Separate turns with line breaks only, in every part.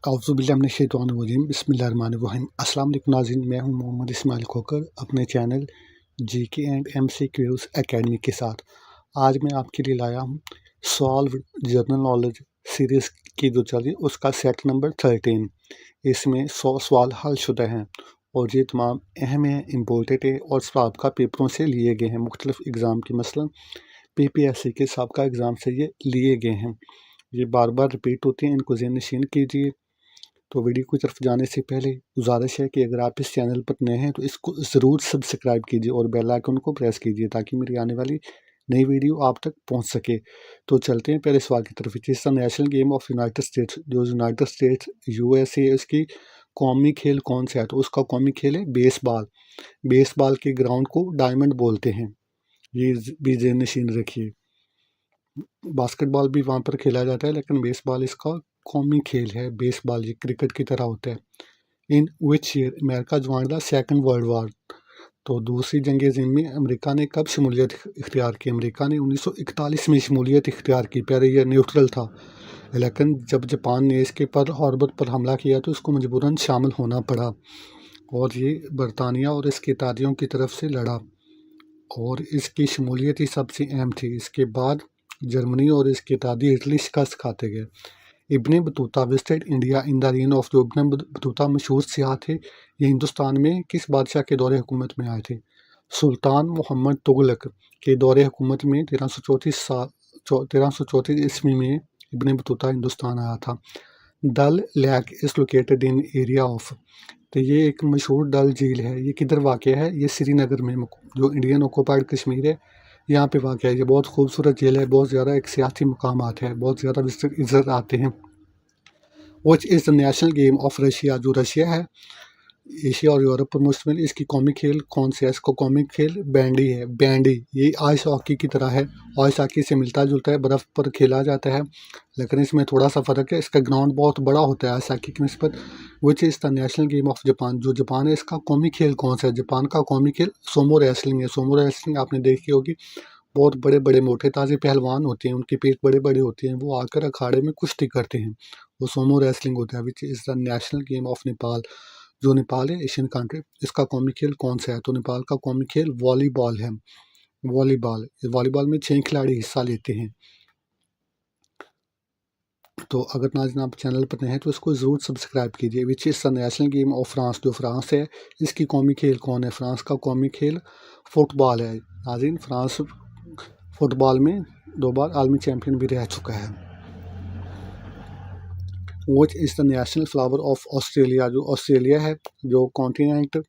औज़ुबिल्लाहिमिनश्शैतानिर्रजीम बिस्मिल्लाहिर्रहमानिर्रहीम। अस्सलाम वालेकुम नाज़रीन, मैं हूं मोहम्मद इस्माइल खोकर अपने channel GK and MCQs academy के साथ। आज मैं आपके लिए लाया हूं सॉल्व जनरल नॉलेज सीरीज़ की जो चल रही है उसका सेट नंबर 13। इसमें 100 सवाल हल शुदा हैं और ये तमाम अहम हैं, इम्पोर्टेंट है और साबका पेपरों से लिए गए हैं। मुख्तलिफ एग्ज़ाम के मसलन पीपीएससी के साबका एग्ज़ाम से ये लिए गए हैं। ये बार बार रिपीट होते हैं, इनको ज़हन नशीन कीजिए। तो वीडियो की तरफ जाने से पहले गुजारिश है कि अगर आप इस चैनल पर नए हैं तो इसको ज़रूर सब्सक्राइब कीजिए और बेल आइकन को प्रेस कीजिए ताकि मेरी आने वाली नई वीडियो आप तक पहुंच सके। तो चलते हैं पहले सवाल की तरफ। It is the national game of United states. जो यूनाइटेड स्टेट्स यूएसए है, इसकी कौमी खेल कौन सा है? तो उसका कौमी खेल है बेसबॉल। बेसबॉल के ग्राउंड को डायमंड बोलते हैं, ये भी ज़हन नशीन रखिए। बास्केटबॉल भी वहाँ पर खेला जाता है लेकिन बेसबॉल इसका कौमी खेल है। बेसबॉल ये क्रिकेट की तरह होता है। In which year America joined the second world war. तो दूसरी जंग अज़ीम में अमेरिका ने कब शमूलियत इख्तियार की? अमेरिका ने 1941 में शमूलियत इख्तियार की। पहले यह न्यूट्रल था लेकिन जब जापान ने इसके पर्ल हार्बर पर हमला किया तो इसको मजबूरन शामिल होना पड़ा और ये बरतानिया और इसके तादियों की तरफ से लड़ा और इसकी शमूलियत ही सबसे अहम थी। इसके बाद जर्मनी और इसके तादी इटली शिकस्त खाते गए। Ibn Battuta visited India in the reign of. जो इब्ने बतूता मशहूर सियाह थे, ये हिंदुस्तान में किस बादशाह के दौरे हुकूमत में आए थे? सुल्तान मोहम्मद तुगलक के दौरे हुकूमत में 1334 ईस्वी में इब्ने बतूता हिंदुस्तान आया था। Dal lake is located in area of. तो ये एक मशहूर डल झील है, ये किधर वाक़ है? ये श्रीनगर में, जो इंडियन ऑक्यूपाइड कश्मीर है यहाँ पे वाक़ है। ये बहुत खूबसूरत झील है, बहुत ज़्यादा एक सियासी मकामात है, बहुत ज़्यादा विजिटर आते हैं। विच is the national game of Russia. जो रशिया है एशिया और यूरोप पर मुश्तमिल, इसकी कौमी खेल कौन सा है? इसका कौमी खेल बैंडी है। बैंडी ये आइस हॉकी की तरह है, आइस हॉकी से मिलता जुलता है, बर्फ़ पर खेला जाता है लेकिन इसमें थोड़ा सा फ़र्क है। इसका ग्राउंड बहुत बड़ा होता है आइस हॉकी की निस्बत। Which is the national game of Japan. जो जापान है इसका कौमी खेल कौन सा है? जापान का कौमी खेल सोमो रेसलिंग है। सोमो रेसलिंग आपने देखी होगी, बहुत बड़े बड़े मोटे ताज़े पहलवान होते हैं, उनके पेट बड़े बड़े होते हैं, वो आकर अखाड़े में कुश्ती करते हैं, वो सोमो रेसलिंग होता है। Which is the national game of Nepal. जो नेपाल है एशियन कंट्री, इसका कौमी खेल कौन सा है? तो नेपाल का कौमी खेल वॉलीबॉल है। वॉलीबॉल, वॉलीबॉल में 6 खिलाड़ी हिस्सा लेते हैं। तो अगर नाज़रीन आप चैनल पर नए हैं तो इसको ज़रूर सब्सक्राइब कीजिए। विच is the national game of France. जो फ्रांस है इसकी कौमी खेल कौन है? फ्रांस का कौमी खेल फुटबॉल है। नाज़रीन फ्रांस फुटबॉल में 2 बार आलमी चैम्पियन भी रह चुका है। Which is the national flower of Australia. जो ऑस्ट्रेलिया है, जो कॉन्टिनेंट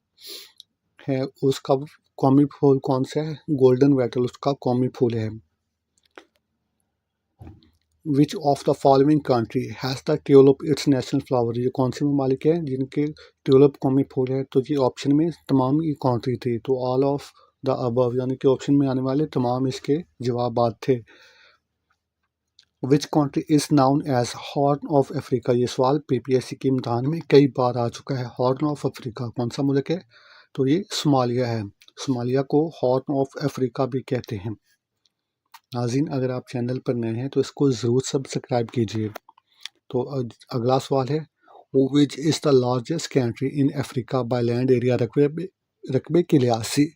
है, उसका कौमी फूल कौन सा है? गोल्डन वेटल उसका कौमी फूल है। Which of the following country has the tulip it's national flower. ये कौन से ममालिक हैं जिनके ट्यूलिप कौमी फूल है? तो ये ऑप्शन में तमाम ये कंट्री थी, तो ऑल ऑफ द अबव, यानी कि ऑप्शन में आने वाले तमाम इसके जवाबात थे। Which country is known as horn of Africa. ये सवाल पीपीएससी के इम्तहान में कई बार आ चुका है। हॉर्न ऑफ अफ्रीका कौन सा मुल्क है? तो ये सोमालिया है। सोमालिया को हॉर्न ऑफ अफ्रीका भी कहते हैं। नाज़रीन अगर आप चैनल पर नए हैं तो इसको ज़रूर सब्सक्राइब कीजिए। तो अगला सवाल है, which is the largest country in Africa by land area. रकबे के लिहाज से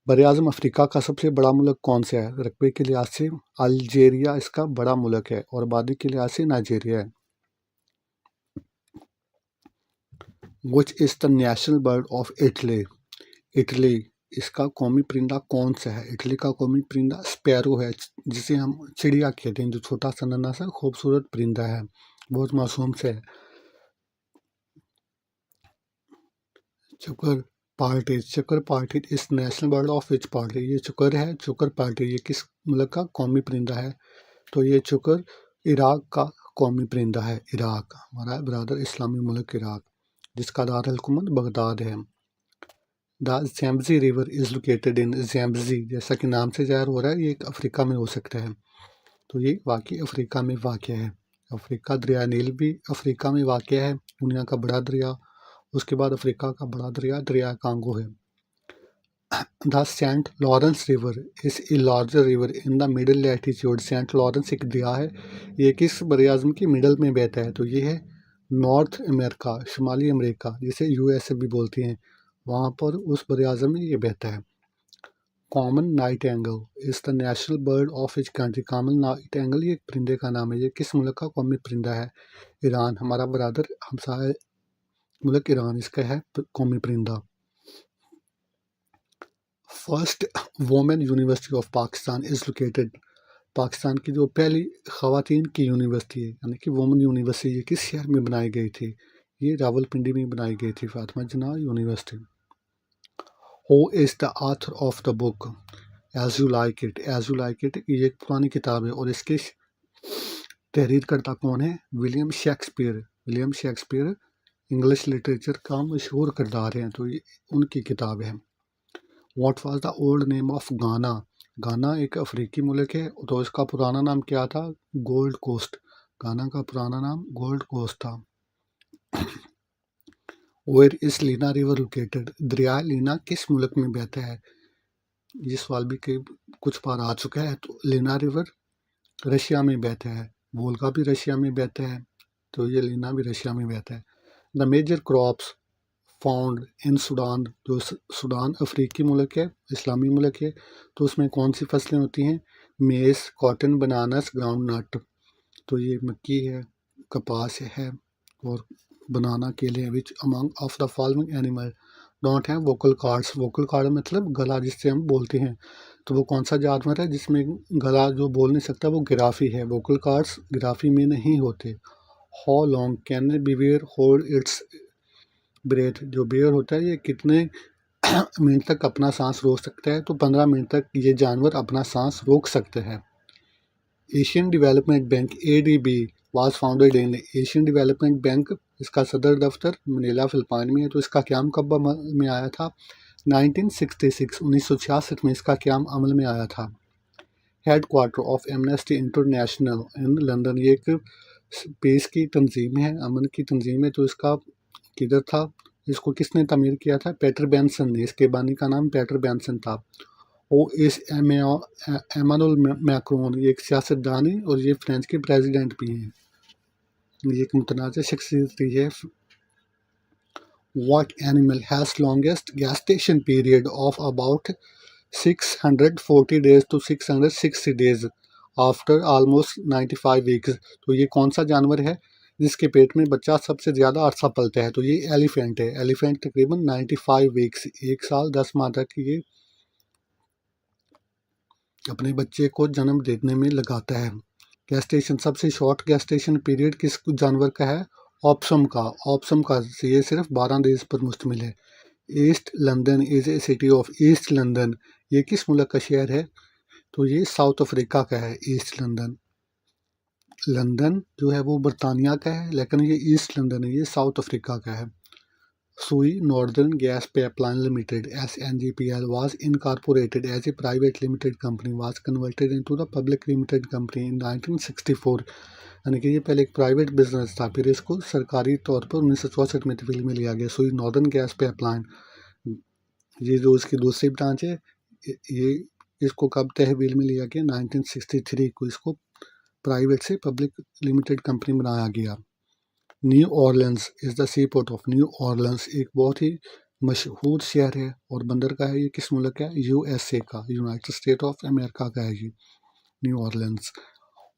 बरआज़म अफ्रीका का सबसे बड़ा मुल्क कौन सा है? रकबे के लिहाज से अल्जीरिया इसका बड़ा मुल्क है और आबादी के लिहाज से नाइजीरिया है। Which is the national bird of Italy. Italy इसका कौमी परिंदा कौन सा है? इटली का कौमी परिंदा स्पैरो है, जिसे हम चिड़िया कहते हैं, जो छोटा सा नन्हा सा खूबसूरत परिंदा है, बहुत मासूम से है। चुकर पार्टीज। चुकर पार्टीज इस national bird of which party. ये चुकर है, चुकर पार्टी ये किस मुल्क का कौमी परिंदा है? तो ये चुकर इराक का कौमी परिंदा है। इराक हमारा ब्रादर इस्लामी मुल्क इराक, जिसका दारुल हुकूमत बगदाद है। The Zambezi river is located in. Zambezi जैसा कि नाम से ज़ाहिर हो रहा है ये एक अफ्रीका में हो सकता है, तो ये वाकई अफ्रीका में वाक़या है। अफ्रीका दरिया नील भी अफ्रीका में वाक़या है, दुनिया का बड़ा दरिया। उसके बाद अफ्रीका का बड़ा दरिया दरिया कांगो है। The Saint Lawrence river is a larger river in the middle latitude. Saint Lawrence एक दरिया है, ये किस बरआज़म की मिडल में बहता है? तो ये है नॉर्थ अमेरिका, शुमाली अमेरिका, जिसे यूएसए भी बोलते हैं, वहाँ पर उस बरआज़म में ये बहता है। Common night angle is the national bird of which country? Common night angle ये एक परिंदे का नाम है। ये किस मुल्क का कौमी परिंदा है? ईरान, हमारा ब्रदर हमसाया मुल्क ईरान, इसका है कौमी परिंदा। First women university of Pakistan is located? Pakistan की जो पहली ख़वातीन की यूनिवर्सिटी है, यानी कि वुमेन यूनिवर्सिटी, ये किस शहर में बनाई गई थी? ये रावलपिंडी में बनाई गई थी, Fatima Jinnah university. Who is the author of the book As You Like It? As You Like It ये एक पुरानी किताब है और इसके तहरीर करता कौन है? William Shakespeare. William Shakespeare English literature का मशहूर किरदार हैं, तो ये उनकी किताब है। What was the old name of गाना? गाना एक अफ्रीकी मुल्क है, तो इसका पुराना नाम क्या था? Gold coast. गाना का पुराना नाम गोल्ड कोस्ट था। Where is Lena river located? दरिया लीना किस मुल्क में बहता है? ये सवाल भी कुछ बार आ चुका है। तो लीना रिवर रशिया में बहता है, वोल्गा भी रशिया में बहता है, तो ये लीना भी रशिया में बहता है। The major crops found in Sudan, जो सूडान अफ्रीकी मुल्क है, इस्लामी मुल्क है, तो उसमें कौन सी फसलें होती हैं? मेज़, कॉटन, बनानास, ग्राउंड नट। तो ये मक्की है, कपास है और बनाना केले हैं। Which among of the following animal don't have vocal cords? Vocal card मतलब गला जिससे हम बोलते हैं, तो वो कौन सा जानवर है जिसमें गला जो बोल नहीं सकता? वो गिराफी है। वोकल कार्ड्स गिराफी में नहीं होते। How long can be bear hold its breath? जो बियर होता है ये कितने मिनट तक अपना सांस रोक सकता है? तो 15 मिनट तक ये जानवर अपना सांस रोक सकते हैं। Asian development bank ADB was founded in? Asian development bank, इसका सदर दफ्तर मनीला फिलिपाइन में है, तो इसका क़याम कब अमल में आया था? 1966 1966 में इसका क़याम अमल में आया था। Head quarter of amnesty international in London, ये एक पीस की तंजीम है, अमन की तंजीम है, तो इसका किधर था? इसको किसने तमीर किया था? पीटर बेंसन ने। इसके बानी का नाम पीटर बेंसन था। वो इस एमानुएल मैक्रोन, ये एक सियासतदान है और ये फ्रांस के प्रेसिडेंट भी हैं। ये एक मुतनाज़ शख्सियत रही है। What animal has longest gestation period of about 640 days to 660 days after almost 95 weeks? तो ये कौन सा जानवर है जिसके पेट में बच्चा सबसे ज़्यादा अरसा पलता है? तो ये एलिफेंट है। एलिफेंट तकरीबन 95 वीक्स, 1 साल 10 माह तक ये अपने बच्चे को जन्म देने में लगाता है। गेस्टेशन, सबसे शॉर्ट गेस्टेशन पीरियड किस जानवर का है? ऑप्सम का। ऑप्सम का ये सिर्फ 12 डेज पर मुश्तमिल है। East London is a city of? East London ये किस मुल्क का शहर है? तो ये साउथ अफ्रीका का है ईस्ट लंदन। लंदन जो है वो बरतानिया का है, लेकिन ये ईस्ट लंदन है, ये साउथ अफ्रीका का है। सुई northern gas pipeline limited SNGPL was incorporated as a private limited company was converted into the public limited company in 1964, यानी कि ये पहले एक प्राइवेट बिजनेस था, फिर इसको सरकारी तौर पर 1964 में तब्दील में लिया गया। सुई नॉर्दर्न गैस पाइपलाइन, ये जो इसकी दूसरी ब्रांच है, ये इसको कब तहवील में लिया गया? 1963 को इसको प्राइवेट से पब्लिक लिमिटेड कंपनी बनाया गया। New Orleans is the sea port of? New Orleans एक बहुत ही मशहूर शहर है और बंदर का है। ये किस मुल्क का है? USA का, यूनाइटेड स्टेट ऑफ अमेरिका का है ये New Orleans.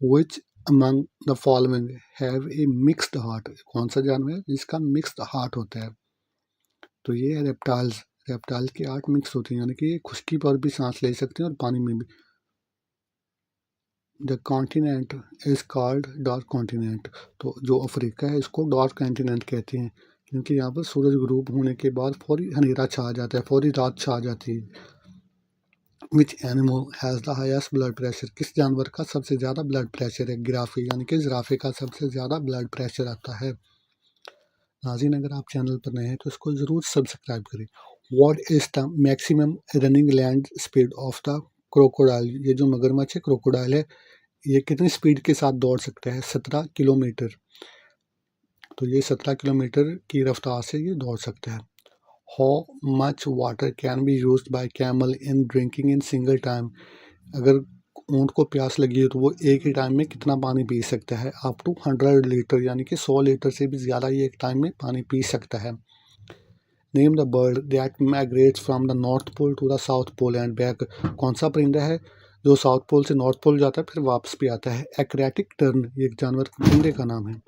Which among the following have a mixed heart? कौन सा जानवर है जिसका मिक्स्ड हार्ट होता है? तो ये है रेप्टाइल्स। रेप्टाइल्स की हार्ट मिक्स होती है, यानी कि ये खुश्की पर भी सांस ले सकते हैं और पानी में भी। The continent is called dark continent, तो जो अफ्रीका है इसको डार्क कॉन्टिनेंट कहते हैं, क्योंकि यहाँ पर सूरज ग्रूब होने के बाद फौरी अंधेरा छा जाता है, फौरी रात छा जाती है। Which animal has the highest blood pressure? किस जानवर का सबसे ज़्यादा ब्लड प्रेशर है? गिराफी, यानी कि जिराफे का सबसे ज़्यादा ब्लड प्रेशर आता है। नाज़रीन, अगर आप चैनल पर नए हैं तो इसको ज़रूर सब्सक्राइब करें। What is the maximum running land speed of the crocodile? ये जो मगरमच्छ है क्रोकोडाइल है, ये कितनी स्पीड के साथ दौड़ सकता है? 17 किलोमीटर। तो ये 17 किलोमीटर की रफ्तार से ये दौड़ सकता है। How much water can be used by camel in drinking in single time? अगर ऊँट को प्यास लगी है तो वो एक ही टाइम में कितना पानी पी सकता है? अप टू 100 लीटर, यानी कि 100 लीटर से भी ज़्यादा ये एक टाइम में पानी पी सकता है। Name the bird that migrates from the north pole to the south pole and back. कौन सा परिंदा है जो साउथ पोल से नॉर्थ पोल जाता है फिर वापस भी आता है? एक्रेटिक टर्न ये एक जानवर परिंदे का नाम है।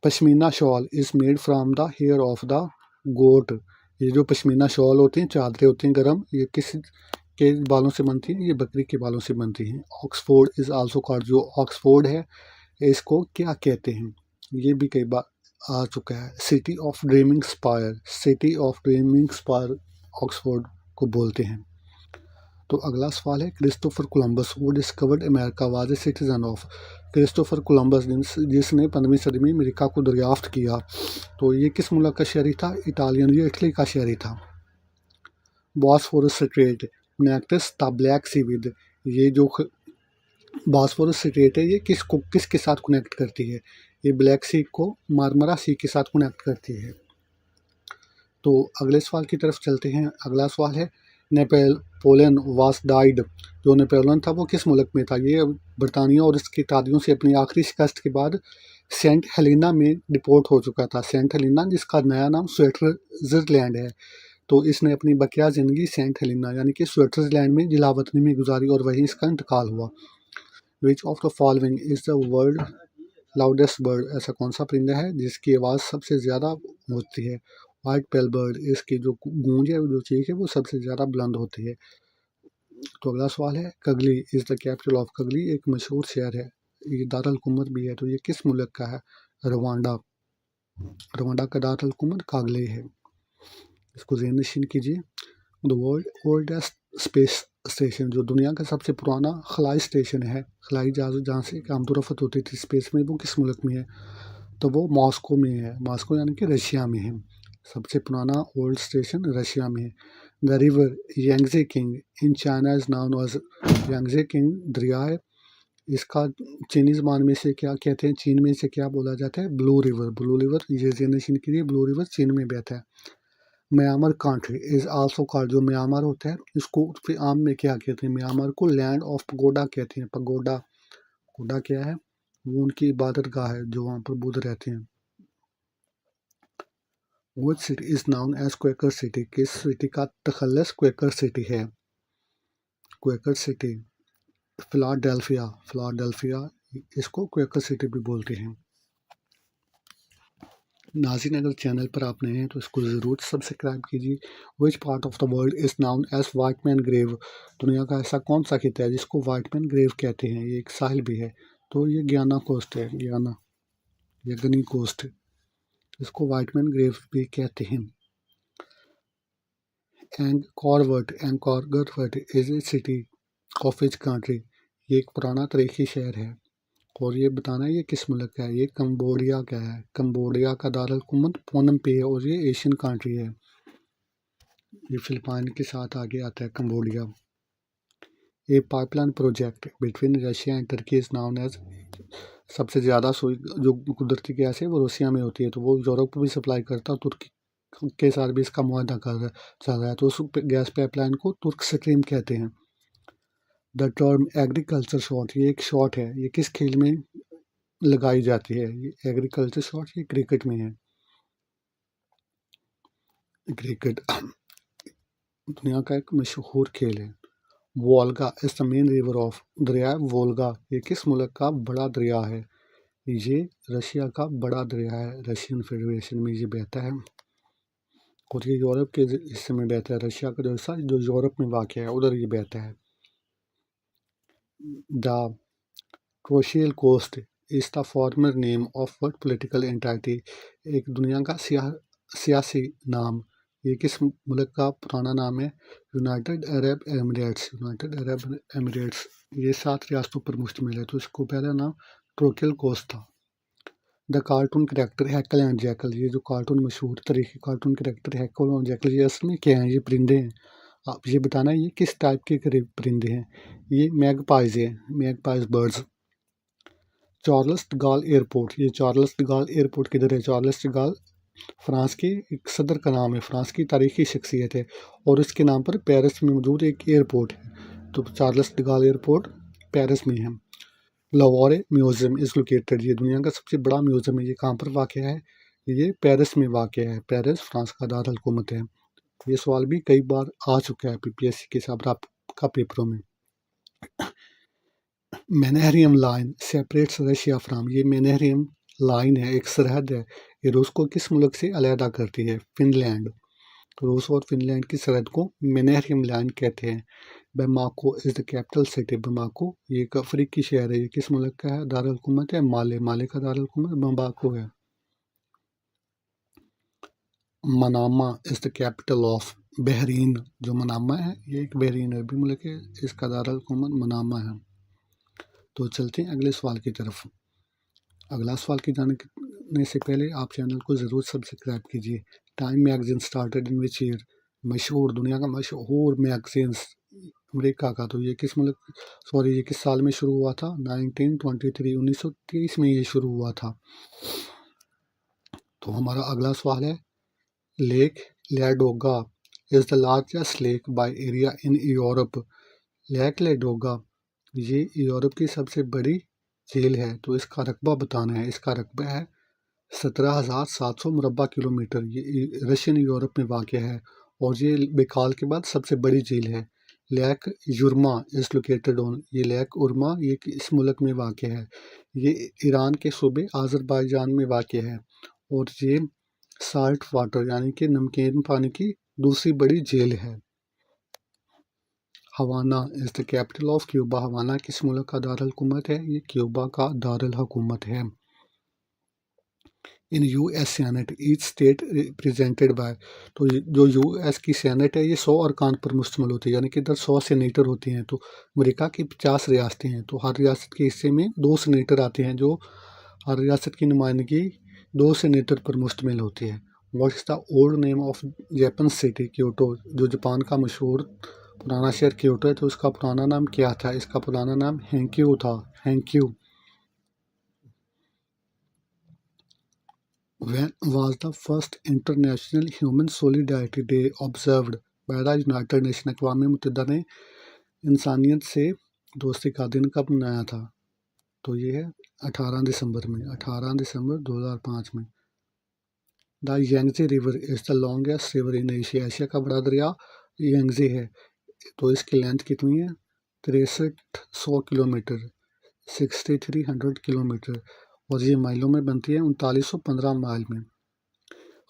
Pashmina shawl is made from the hair of the goat. ये जो पश्मीना शॉल होती हैं, चादरें होती हैं गर्म, ये किस के बालों से बनती हैं? ये बकरी के बालों से बनती हैं। ऑक्सफोर्ड इज आल्सो कॉल्ड, जो ऑक्सफोर्ड है इसको क्या कहते हैं? ये भी कई बार आ चुका है। City of dreaming spire, city of dreaming spire Oxford को बोलते हैं। तो अगला सवाल है, Christopher Columbus who discovered America was a citizen of. Christopher Columbus जिसने 15वीं सदी में अमेरिका को दरियाफ्त किया, तो ये किस मुल्क का शहरी था? इटालियन, ये इटली का शहरी था। Bosphorus strait connects the Black Sea with, ये जो बॉस्फोरस स्ट्रेट है ये किसके साथ कनेक्ट करती है? ये ब्लैक सी को मार्मरा सी के साथ कनेक्ट करती है। तो अगले सवाल की तरफ चलते हैं। अगला सवाल है, नेपोलियन वाज डाइड, जो नेपोलियन था वो किस मुल्क में था? ये बरतानिया और इसके तादियों से अपनी आखिरी शिकस्त के बाद सेंट हेलेना में डिपोर्ट हो चुका था। सेंट हेलेना जिसका नया नाम स्विट्जरलैंड है। तो इसने अपनी बकिया ज़िंदगी सेंट हेलेना यानी कि स्विट्जरलैंड में जिलावतनी में गुजारी और वहीं इसका इंतकाल हुआ। Which of the following is the world loudest bird, ऐसा कौन सा परिंदा है जिसकी आवाज़ सबसे ज़्यादा होती है? वाइट पेल बर्ड, इसकी जो गूंज है, जो चीख है वो सबसे ज़्यादा बुलंद होती है। तो अगला सवाल है, कगली इज़ द कैपिटल ऑफ, कगली एक मशहूर शहर है, ये दारुल हुकूमत भी है, तो ये किस मुल्क का है? रवांडा, रवांडा का दारुल हुकूमत कागले है। इसको ज़हन नशीन कीजिए। The world oldest space station, जो दुनिया का सबसे पुराना खलाई स्टेशन है, खलाई जहाज जहाँ से आमदोरफ़्त होती थी स्पेस में, वो किस मुल्क में है? तो वो मॉस्को में है। मॉस्को यानी कि रशिया में है। सबसे पुराना ओल्ड स्टेशन रशिया में है। The river Yangtze Kiang in China is known as, Yangtze Kiang दरिया है, इसका चीनी ज़बान में से क्या कहते हैं? चीन में से क्या बोला जाता है? ब्लू रिवर, ब्लू रिवर ये जनरेशन के लिए ब्लू रिवर चीन में बहता है। Myanmar country is also called, जो म्यांमार होता है इसको फिर आम में क्या कहते हैं? म्यांमार को लैंड ऑफ पगोडा कहते हैं। पगोडा, पगोडा क्या है? वो उनकी इबादत गाह है जो वहाँ पर बुद्ध रहते हैं। Which city is known as Quaker city, किस सिटी का तखल्लुस क्वेकर सिटी है? क्वेकर सिटी फिलाडेल्फिया, फिलाडेल्फिया इसको क्वेकर सिटी भी बोलते हैं। नाज़रीन, अगर चैनल पर आप नए हैं तो इसको ज़रूर सब्सक्राइब कीजिए। Which part of the world is known as white man grave, दुनिया का ऐसा कौन सा खिता है जिसको वाइट मैन ग्रेव कहते हैं? ये एक साहिल भी है, तो ये गियाना कोस्ट है, गियाना या गनी कोस्ट, इसको वाइट मैन ग्रेव भी कहते हैं। Antwerp is a city of which country, ये एक पुराना तारीखी शहर है और ये बताना है ये किस मुल्क का है? ये कंबोडिया का है। कंबोडिया का दारुल हुकूमत पोनम पे है और ये एशियन कंट्री है। ये फिलिपाइन के साथ आगे आता है Cambodia. A pipeline project between Russia and Turkey is known as, सबसे ज़्यादा जो कुदरती गैस है वो रशिया में होती है, तो वो यूरोप को भी सप्लाई करता है, तुर्की के साथ भी इसका मुआहदा चल रहा है, तो उस गैस पाइपलाइन को तुर्क स्ट्रीम कहते हैं। द टर्म एग्रीकल्चर शॉट, ये एक शॉट है, ये किस खेल में लगाई जाती है? ये एग्रीकल्चर शॉट ये क्रिकेट में है। क्रिकेट दुनिया का एक मशहूर खेल है। Volga is the main river of, दरिया वोल्गा ये किस मुल्क का बड़ा दरिया है? ये रशिया का बड़ा दरिया है, रशियन फेडरेशन में ये बहता है और ये यूरोप के हिस्से में बहता है। रशिया का जो हिस्सा जो यूरोप में वाक़ है उधर ये बहता है। The Trucial coast is the former name of what political entity, एक दुनिया का सियासी नाम, ये किस मुल्क का पुराना नाम है? United Arab Emirates, United Arab Emirates ये 7 रियासतों पर मुश्तमिल है, तो इसको पहला नाम क्रोशियल कोस्ट था। The cartoon character Heckle and Jeckle, ये जो कार्टून मशहूर तरीके कार्टून करेक्टर हैकल और जैकल ये असल में क्या हैं? ये परिंदे हैं। आप ये बताना ये किस टाइप के परिंदे हैं? ये मैगपाइज है, मैगपाइज बर्ड्स। चार्ल्स ड गॉल एयरपोर्ट, ये चार्ल्स ड गॉल एयरपोर्ट किधर है? चार्ल्स ड गॉल फ्रांस के एक सदर का नाम है, फ्रांस की तारीखी शख्सियत है और इसके नाम पर पेरिस में मौजूद एक एयरपोर्ट है। तो Charles de Gaulle airport Paris में है। लाहौर म्यूज़ियम इज़ लोकेटेड, ये दुनिया का सबसे बड़ा म्यूज़ियम है। ये कहाँ पर वाक़ है? ये पेरिस में वाक़ है। पेरिस फ्रांस का दारुल हुकूमत है। ये सवाल भी कई बार आ चुका है पीपीएससी के हिसाब का पेपरों में। मैनहरियम लाइन सेपरेट्स रशिया फ्राम, ये मैनहरियम लाइन है, एक सरहद है। ये रूस को किस मुल्क से अलहदा करती है? फिनलैंड। रूस और फिनलैंड की सरहद को मैनहरियम लाइन कहते हैं। बेमाको इज़ द कैपिटल सिटी, बेमाको ये एक अफ्रीकी शहर है। ये किस मुल्क का है? दारुल हुकूमत है माले, माले का दारुल हुकूमत बमाको है। Manama is the capital of Bahrain, जो मनामा है ये एक बहरीन अरबी मुल्क है, इसका दारुल हुकूमत मनामा है। तो चलते हैं अगले सवाल की तरफ। अगला सवाल की जाने से पहले आप चैनल को ज़रूर सब्सक्राइब कीजिए। Time magazine started in which year, मशहूर दुनिया का मशहूर मैगजीन्स अमेरिका का, तो ये किस मुल्क ये किस साल में शुरू हुआ था? 1923, 1923 में ये शुरू हुआ था। तो हमारा अगला सवाल है, Lake Ladoga is the largest lake by area in Europe. Lake Ladoga ये यूरोप की सबसे बड़ी झील है, तो इसका रकबा बताना है। इसका रकबा है 17,700 मुरबा किलोमीटर। ये रशियन यूरोप में वाक़ है और ये बेकाल के बाद सबसे बड़ी झील है। लेक युरमा इज़ लोकेटेड ऑन, ये लेक उर्मा ये इस मुल्क में वाक़ है। ये ईरान के सूबे आज़रबाईजान में वाक़ है और ये साल्ट वाटर यानी कि नमकीन पानी की दूसरी बड़ी झील है। Havana is the capital of Cuba, Havana किस मुल्क का दारुल हुकूमत है? ये क्यूबा का दारुल हुकूमत है। In US senate each state represented by, तो जो यूएस की सेनेट है ये 100 अरकान पर मुश्तमिल होती है, यानी कि इधर 100 सेनेटर होते हैं। तो अमेरिका की 50 रियासतें हैं, तो हर रियासत के हिस्से में 2 सेनेटर आते हैं, जो हर रियासत की नुमाइंदगी 2 सेनेटर पर मुश्तमिल होती है। What is the old name of Japan city Kyoto, जो जापान का मशहूर पुराना शहर क्योटो है, तो उसका पुराना नाम क्या था? इसका पुराना नाम हेंक्यू था, हेंक्यू। When was the first International Human Solidarity Day observed by the United Nations? अक़वाम मुत्तहिदा ने इंसानियत से दोस्ती का दिन कब मनाया था? तो ये है 18 दिसंबर में, 18 दिसंबर 2005 में। The Yangtze river is the longest river in Asia, Asia का बड़ा दरिया यांगजे है। तो इसकी लेंथ कितनी है? 6300 किलोमीटर, 6300 किलोमीटर, और ये माइलों में बनती है 3915 माइल में।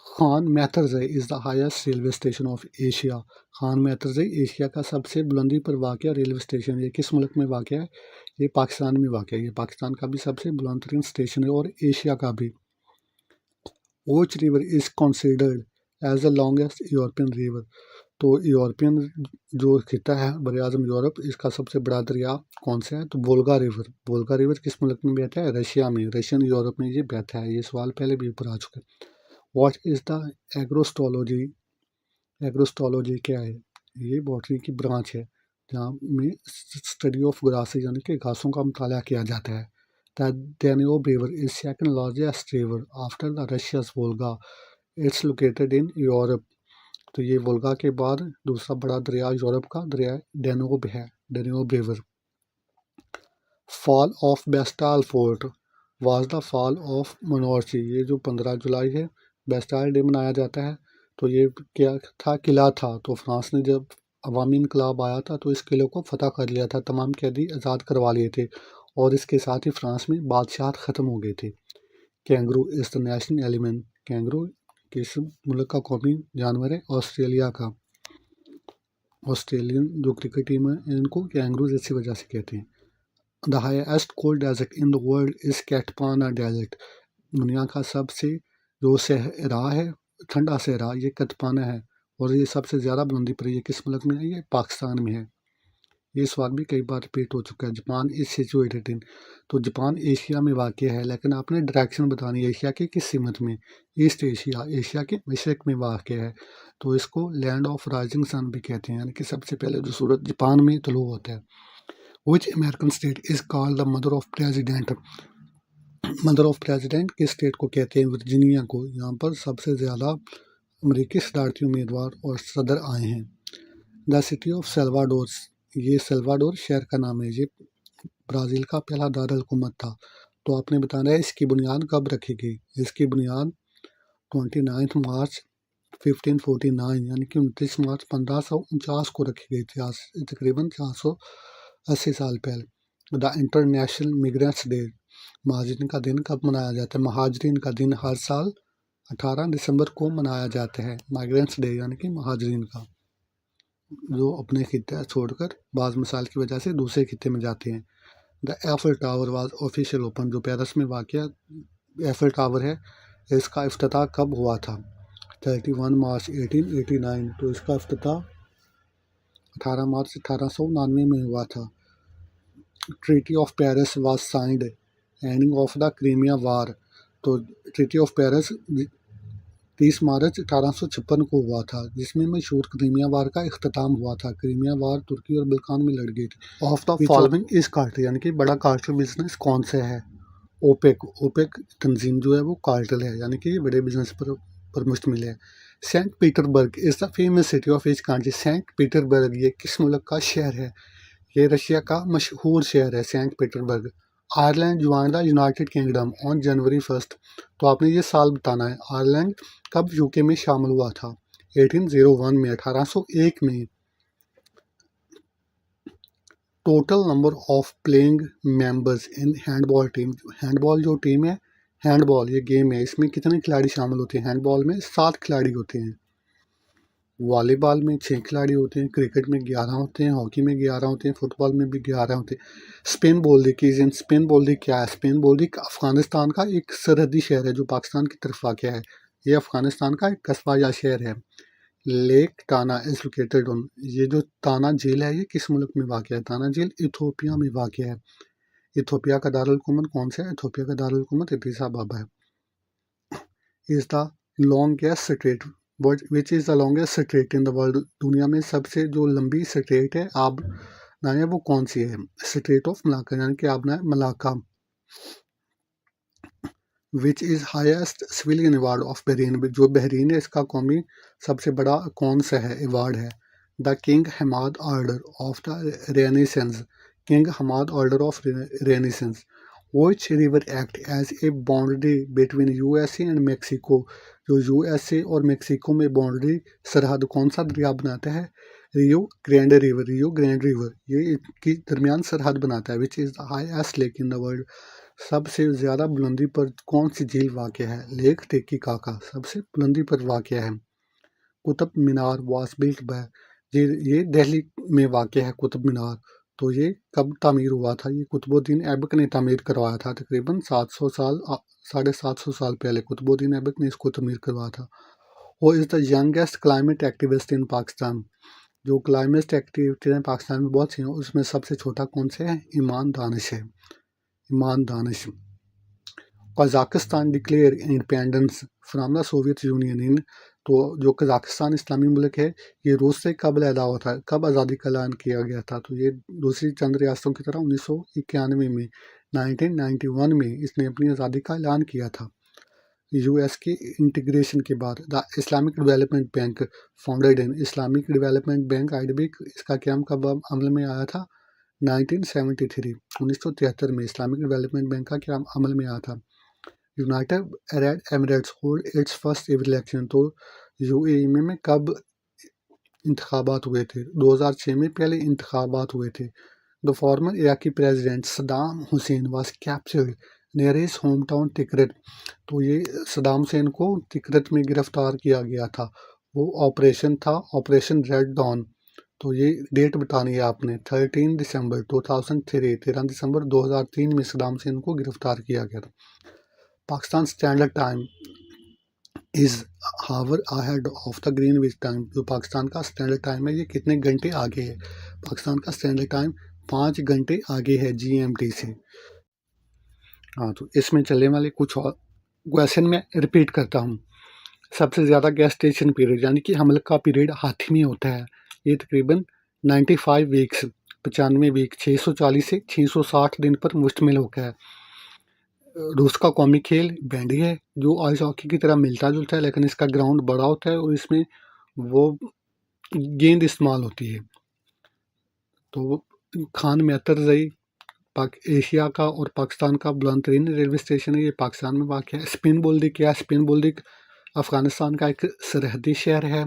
Khan Mehtarzai is the highest railway station of Asia, Khan Mehtarzai Asia का सबसे बुलंदी पर वाक़ रेलवे स्टेशन। ये किस मुल्क में वाक़ है? ये पाकिस्तान में वाक़ है। ये पाकिस्तान का भी सबसे बुलंद तरीन स्टेशन है और एशिया का भी। Which river is considered as the longest European river, तो यूरोपियन जो खिता है बर आज़म यूरोप, इसका सबसे बड़ा दरिया कौन सा है? तो वोल्गा रिवर। वोल्गा रिवर किस मुल्क में बहता है? रशिया में, रशियन यूरोप में ये बहता है। ये सवाल पहले भी ऊपर आ चुका है। What is the agrostology, agrostology क्या है? ये बॉटनी की ब्रांच है जहाँ में स्टडी ऑफ ग्रासेज यानी कि घासों का मुताला किया जाता है। The Danube river is second largest river after the Russia's Volga, it's located in Europe. तो ये वोल्गा के बाद दूसरा बड़ा दरिया यूरोप का दरिया डैन्यूब है, Danube river. Fall of Bastille fort was the fall of monarchy, ये जो 15 जुलाई है बेस्टाइल डे मनाया जाता है। तो ये क्या था? किला था। तो फ्रांस ने जब अवामी इनकलाब आया था तो इस किले को फतह कर लिया था, तमाम कैदी आज़ाद करवा लिए थे और इसके साथ ही फ्रांस में बादशाहत ख़त्म हो गई थी। Kangaroo is the national element, kangaroo किस मुल्क का कौमी जानवर है? ऑस्ट्रेलिया का। ऑस्ट्रेलियन जो क्रिकेट टीम है इनको कैंगरूज इसी वजह से कहते हैं। The highest cold desert in the world is Katpana desert, दुनिया का सबसे जो सहरा है ठंडा सहरा ये कतपाना है और ये सबसे ज़्यादा बुलंदी पर ये किस मुल्क में है? ये पाकिस्तान में है। ये सवाल भी कई बार रिपीट हो चुका है। जापान इज सिचुएटेड इन, तो जापान एशिया में वाक़ है, लेकिन आपने डायरेक्शन बतानी है एशिया के किस सिमत में? ईस्ट एशिया, एशिया के मशरक़ में वाक़ है। तो इसको लैंड ऑफ राइजिंग सन भी कहते हैं, यानी कि सबसे पहले जो सूरज जापान में तुलू होता है। Which American state is called the mother of president, mother of president किस स्टेट को कहते हैं? वर्जीनिया को। यहाँ पर सबसे ज़्यादा अमेरिकी सदारती उम्मीदवार और सदर आए हैं। द सिटी ऑफ सेल्वाडोर ये सल्वाडोर शहर का नाम है। ये ब्राज़ील का पहला दारुल हुकूमत था। तो आपने बताना है इसकी बुनियाद कब रखी गई। इसकी बुनियाद 29 मार्च 1549 यानी कि 29 मार्च 1549 को रखी गई थी, आज से तकरीबन 480 साल पहले। द इंटरनेशनल मिग्रेंट्स डे, महाजरीन का दिन कब मनाया जाता है? महाजरीन का दिन हर साल 18 दिसंबर को मनाया जाता है। माइग्रेंट्स डे यानी कि महाजरीन का, जो अपने खित्ते छोड़कर बाज़ मिसाल की वजह से दूसरे खित्ते में जाते हैं। The apple tower was official open, जो पेरिस में वाक़या एफल टावर है, इसका इफ्तिताह कब हुआ था? 31 मार्च 1889। तो इसका इफ्तिताह 18 मार्च 1899 में हुआ था। Treaty of Paris was signed ending of the Crimea war. तो ट्रीटी ऑफ पेरिस 30 मार्च 1856 को हुआ था, जिसमें मशहूर क्रीमिया वार का इख्तिताम हुआ था। क्रीमिया वार तुर्की और बल्कान में लड़ गई थी। ऑफ द फॉलोइंग इस कार्टेल, यानी कि बड़ा कार्टेल बिजनेस कौन सा है? ओपेक। ओपेक तंजीम जो है वो कार्टेल है, यानी कि ये बड़े बिजनेस पर मुश्तमिल है। Saint Petersburg is the famous city of which country? Saint Petersburg ये किस मुल्क का शहर है? ये रशिया का मशहूर शहर है Saint Petersburg. Ireland join the United Kingdom on January 1। तो आपने ये साल बताना है। आयरलैंड कब यूके में शामिल हुआ था? 1801 में, 1801 में। Total number of playing members in handball team. Handball जो टीम है, हैंडबॉल ये गेम है, इसमें कितने खिलाड़ी शामिल होते हैं? हैंडबॉल में 7 खिलाड़ी होते हैं। वॉलीबॉल में 6 खिलाड़ी होते हैं, क्रिकेट में 11 होते हैं, हॉकी में 11 होते हैं, फुटबॉल में भी 11 होते हैं। स्पेन बोल्दी की स्पेन बोल्दी क्या है? स्पेन बोल्दी अफगानिस्तान का एक सरहदी शहर है जो पाकिस्तान की तरफ वाक़या है। ये अफगानिस्तान का एक कस्बा या शहर है। Lake Tana is located on, ये जो ताना झील है ये किस मुल्क में वाक़या है? ताना झील इथोपिया में वाक़या है। इथोपिया का दारुल हुकूमत कौन सा है? इथोपिया का दारुल हुकूमत एडिस अबाबा है। Is the longest straight which is the longest straight in the world? दुनिया में सबसे जो लंबी स्ट्रेट है आब ना है वो कौन सी है? स्ट्रेट ऑफ मलाक्का, यानी कि आबना Malacca. Which is highest civilian award of Bahrain, जो बहरीन है इसका कौमी सबसे बड़ा कौन सा है अवार्ड है? The King Hamad Order of the Renaissance, King Hamad Order of Renaissance. Which river act as a boundary between USA and Mexico, जो यूएसए और मेक्सिको में बाउंड्री सरहद कौन सा दरिया बनाता है? Rio Grande river, Rio Grande river ये इसकी दरमियान सरहद बनाता है। Which is the highest lake in the world, सबसे ज़्यादा बुलंदी पर कौन सी झील वाक़या है? लेक टिटिकाका सबसे बुलंदी पर वाक़या है। Qutub Minar was built by, ये दिल्ली में वाक़या है कुतुब मीनार। तो ये कब तामीर हुआ था? ये कुतुबुद्दीन ऐबक ने तामीर करवाया था, तकरीबन 700 साल 750 साल पहले कुतुबुद्दीन ऐबक ने इसको तामीर करवाया था। Who is the youngest climate activist in Pakistan, जो क्लाइमेट एक्टिविटी हैं पाकिस्तान में बहुत सी हैं, उसमें सबसे छोटा कौन से है? ईमान दानिश है, Eman Danish. Kazakhstan declare independence from the Soviet Union in, तो जो कज़ाकिस्तान इस्लामी मुल्क है ये रूस से कब अलहदा हुआ था? कब आज़ादी का ऐलान किया गया था? तो ये दूसरी चंद रियासतों की तरह 1991 में, 1991 में इसने अपनी आज़ादी का ऐलान किया था। यूएस के इंटीग्रेशन के बाद the Islamic development bank founded in, Islamic development bank IDB इसका क्याम कब अमल में आया था? 1973, 1973 में इस्लामिक डेवलपमेंट बैंक का क्याम अमल में आया था। United Arab Emirates hold it's first ever election, तो यूएई में कब इंतखाबात हुए थे? 2006 में पहले इंतखाबात हुए थे। The former Iraqi president Saddam Hussain was captured near his home town Tikrit, तो ये सदाम हुसैन को तिकरित में गिरफ्तार किया गया था। वो ऑपरेशन था ऑपरेशन रेड डॉन। तो ये डेट बतानी है आपने, 13 दिसंबर 2003, 13 दिसंबर 2003 में सदाम हुसैन को गिरफ्तार किया गया था। Pakistan standard time is hour ahead of the Greenwich time, जो पाकिस्तान का स्टैंडर्ड टाइम है ये कितने घंटे आगे है? पाकिस्तान का स्टैंडर्ड टाइम 5 घंटे आगे है जीएमटी से। हाँ, तो इसमें चलने वाले कुछ और क्वेश्चन मैं रिपीट करता हूँ। सबसे ज़्यादा गेस्टेशन पीरियड यानी कि हमल का पीरियड हाथी में होता है, ये तकरीबन 95 वीक्स 95 वीक 640 से 660 दिन पर मुश्तमिल होकर है। रूस का कौमी खेल बैंडी है, जो आइस हॉकी की तरह मिलता जुलता है, लेकिन इसका ग्राउंड बड़ा होता है और इसमें वो गेंद इस्तेमाल होती है। तो खान मैतरजई एशिया का और पाकिस्तान का बुलंदतरीन रेलवे स्टेशन है, ये पाकिस्तान में वाक़ है। स्पिन बुल्दी क्या है? स्पिन बुल्दी अफ़गानिस्तान का एक सरहदी शहर है।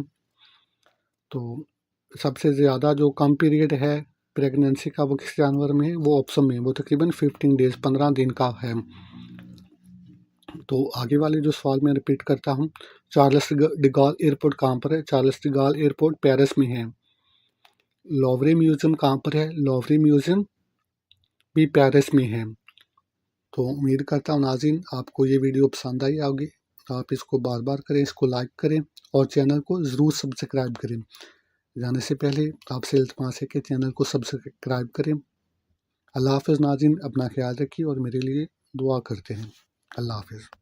तो सबसे ज़्यादा जो कम पीरियड है प्रेगनेंसी का वो किस जानवर में है? वो ऑप्शन में, वो तकरीबन 15 डेज़ 15 दिन का है। तो आगे वाले जो सवाल मैं रिपीट करता हूँ, चार्ल्स डी गॉल एयरपोर्ट कहाँ पर है? Charles de Gaulle airport Paris में है। लोवरे म्यूज़ियम कहाँ पर है? लोवरे म्यूज़ियम भी पेरिस में है। तो उम्मीद करता हूँ नाज़रीन आपको ये वीडियो पसंद आई होगी। आप इसको बार बार करें, इसको लाइक करें और चैनल को ज़रूर सब्सक्राइब करें। जाने से पहले आपसे इल्तिमास है कि चैनल को सब्सक्राइब करें। अल्लाह हाफ़िज़ नाज़रीन, अपना ख्याल रखिए और मेरे लिए दुआ करते हैं। अल्लाह हाफ़िज़।